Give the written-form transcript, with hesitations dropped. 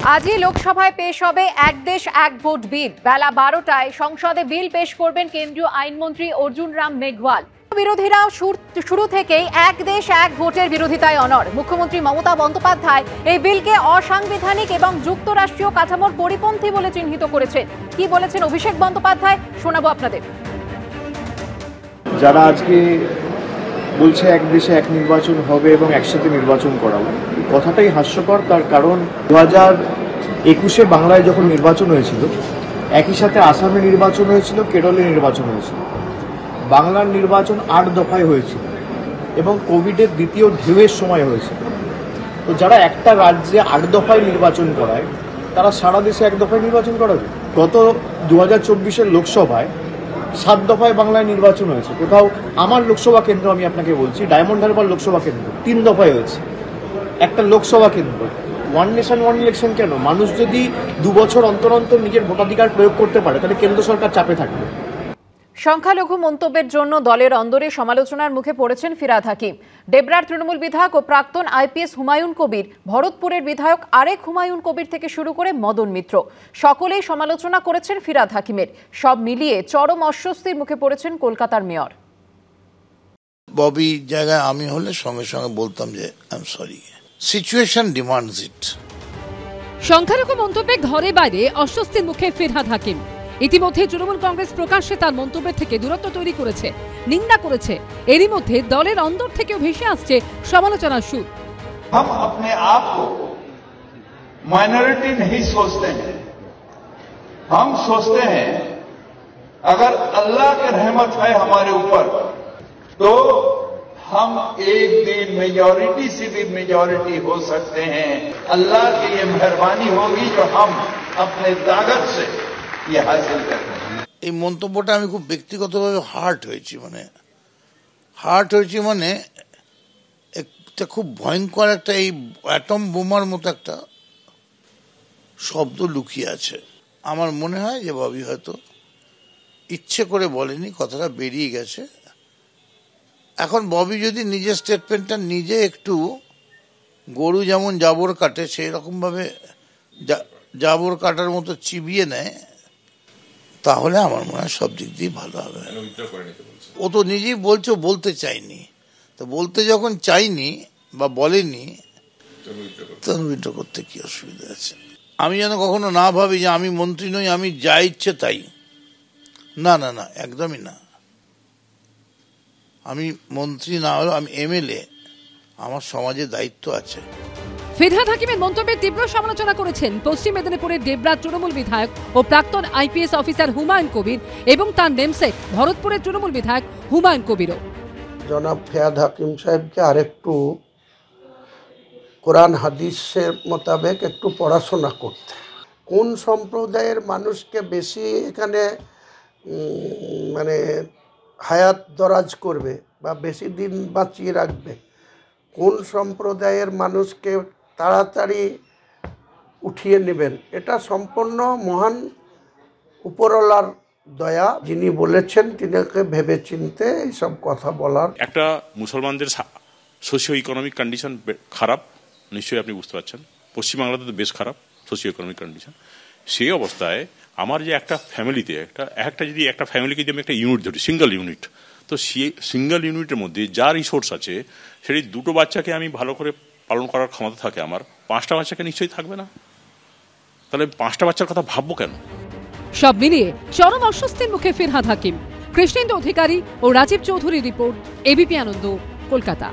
আজই লোকসভায় পেশ হবে এক দেশ এক ভোট বিল। বেলা 12টায় সংসদে বিল পেশ করবেন কেন্দ্রীয় আইনমন্ত্রী অর্জুন রাম মেঘওয়াল। বিরোধীরা শুরু থেকেই এক দেশ এক ভোটের বিরোধিতায় অনড়। মুখ্যমন্ত্রী মমতা বন্দ্যোপাধ্যায় এই বিলকে অসাংবিধানিক এবং যুক্তরাষ্ট্রীয় কাঠামোর পরিপন্থী বলে চিহ্নিত করেছেন। কি বলেছেন অভিষেক বন্দ্যোপাধ্যায়, শোনাবো আপনাদের। যারা আজকে বলছে এক দেশে এক নির্বাচন হবে এবং একসাথে নির্বাচন করাবো, কথাটাই হাস্যকর। তার কারণ 2021-এ বাংলায় যখন নির্বাচন হয়েছিল, একই সাথে আসামে নির্বাচন হয়েছিল, কেরলে নির্বাচন হয়েছিল। বাংলার নির্বাচন 8 দফায় হয়েছিল এবং কোভিডের দ্বিতীয় ঢেউয়ের সময় হয়েছিল। তো যারা একটা রাজ্যে 8 দফায় নির্বাচন করায়, তারা সারা দেশে এক দফায় নির্বাচন করাবে। গত 2024-এর লোকসভায় 7 দফায় বাংলায় নির্বাচন হয়েছে। কোথাও আমার লোকসভা কেন্দ্র, আমি আপনাকে বলছি, ডায়মন্ড হারবার লোকসভা কেন্দ্র 3 দফায় হয়েছে একটা লোকসভা কেন্দ্র। ওয়ান নেশন ওয়ান ইলেকশন কেন? মানুষ যদি 2 বছর অন্তর অন্তর নিজের ভোটাধিকার প্রয়োগ করতে পারে, তাহলে কেন্দ্র সরকার চাপে থাকবে। সংখ্যালঘু মন্তব্যের জন্য দলের অন্দরে সমালোচনার মুখে পড়েছেন ফিরহাদ হাকিম। ডেবরার তৃণমূল বিধায়ক ও প্রাক্তন আইপিএস হুমায়ুন কবির, ভরতপুরের বিধায়ক আরেক হুমায়ুন কবির থেকে শুরু করে মদন মিত্র, সকলেই সমালোচনা করেছেন ফিরহাদ হাকিমের। সব মিলিয়ে চরম অস্বস্তির মুখে পড়েছেন কলকাতার মেয়র। ববি জায়গায় আমি হলে সঙ্গে সঙ্গে বলতাম যে I am sorry, situation demands it. সংখ্যালঘু মন্তব্যে ঘরে বাইরে অস্বস্তির মুখে ফিরহাদ হাকিম। ইতিমধ্যে তৃণমূল কংগ্রেস প্রকাশ্যে তার মন্তব্যের থেকে দূরত্ব তৈরি করেছে, নিন্দা করেছে। এরই মধ্যে দলের অন্দর থেকেও ভেসে আসছে সমালোচনার সুর। हम अपने आप को माइनॉरिटी नहीं सोचते हैं, हम सोचते हैं अगर अल्लाह की रहमत है हमारे ऊपर तो हम एक दिन मेजॉरिटी से भी मेजॉरिटी हो सकते हैं। अल्लाह की ये मेहरबानी होगी जो हम अपने ताकत से ये हासिल करते हैं। এই মন্তব্যটা আমি খুব ব্যক্তিগতভাবে হার্ট হয়েছি, মানে একটা খুব ভয়ঙ্কর একটা এই অ্যাটম বোমার মতো একটা শব্দ লুকিয়ে আছে। আমার মনে হয় যে ববি হয়তো ইচ্ছে করে বলেনি, কথাটা বেরিয়ে গেছে। এখন ববি যদি নিজের স্টেটমেন্টটা নিজে একটু গরু যেমন জাবর কাটে সেই রকমভাবে জাবর কাটার মতো চিবিয়ে নেয়, তাহলে আমার মনে হয় সব দিক দিয়ে ভালো হবে। ও তো নিজেই বলছে বলতে চাইনি, তো বলতে যখন চাইনি বা বলেনি, তখন উইথড্র করতে কি অসুবিধা আছে? আমি যেন কখনো না ভাবি যে আমি মন্ত্রী নই, আমি যা ইচ্ছে তাই। না না না, একদমই না। আমি মন্ত্রী না হলেও আমি এমএলএ, আমার সমাজে দায়িত্ব আছে। ফিরহাদ হাকিমের মন্তব্যের তীব্র সমালোচনা করেছেন পশ্চিম মেদিনীপুরের ডেবরা তৃণমূল বিধায়ক ও প্রাক্তন আইপিএস অফিসার হুমায়ুন কবির এবং তার নেমসেক ভরতপুরের তৃণমূল বিধায়ক হুমায়ুন কবিরও। জনাব ফিরহাদ হাকিম সাহেবকে আরেকটু কোরআন হাদিসের মোতাবেক একটু পড়াশোনা করতে, কোন সম্প্রদায়ের মানুষকে বেশি এখানে মানে হায়াত দরাজ করবে বা বেশি দিন বাঁচিয়ে রাখবে, কোন সম্প্রদায়ের মানুষকে তাড়াতাড়ি উঠিয়ে নেবেন, এটা সম্পূর্ণ মহান উপরওয়ালার দয়া। যিনি বলেছেন তিনাকে ভেবে চিনতে এইসব কথা বলার। একটা মুসলমানদের সোশিও ইকোনমিক কন্ডিশন খারাপ, নিশ্চয়ই আপনি বুঝতে পারছেন। পশ্চিমবাংলাতে তো বেশ খারাপ সোশিও ইকোনমিক কন্ডিশন। সেই অবস্থায় আমার যে একটা ফ্যামিলিতে একটা ফ্যামিলিকে যদি আমি একটা ইউনিট ধরি, সিঙ্গেল ইউনিট, তো সেই সিঙ্গেল ইউনিটের মধ্যে যা রিসোর্স আছে সেটি 2টো বাচ্চাকে আমি ভালো করে পালন করার ক্ষমতা থাকে, আমার 5টা বাচ্চাকে নিশ্চয়ই থাকবে না। তাহলে 5টা বাচ্চার কথা ভাববো কেন? সব মিলিয়ে চরম অস্বস্তির মুখে ফিরহাদ হাকিম। কৃষ্ণেন্দু অধিকারী ও রাজীব চৌধুরীর রিপোর্ট, এবিপি আনন্দ, কলকাতা।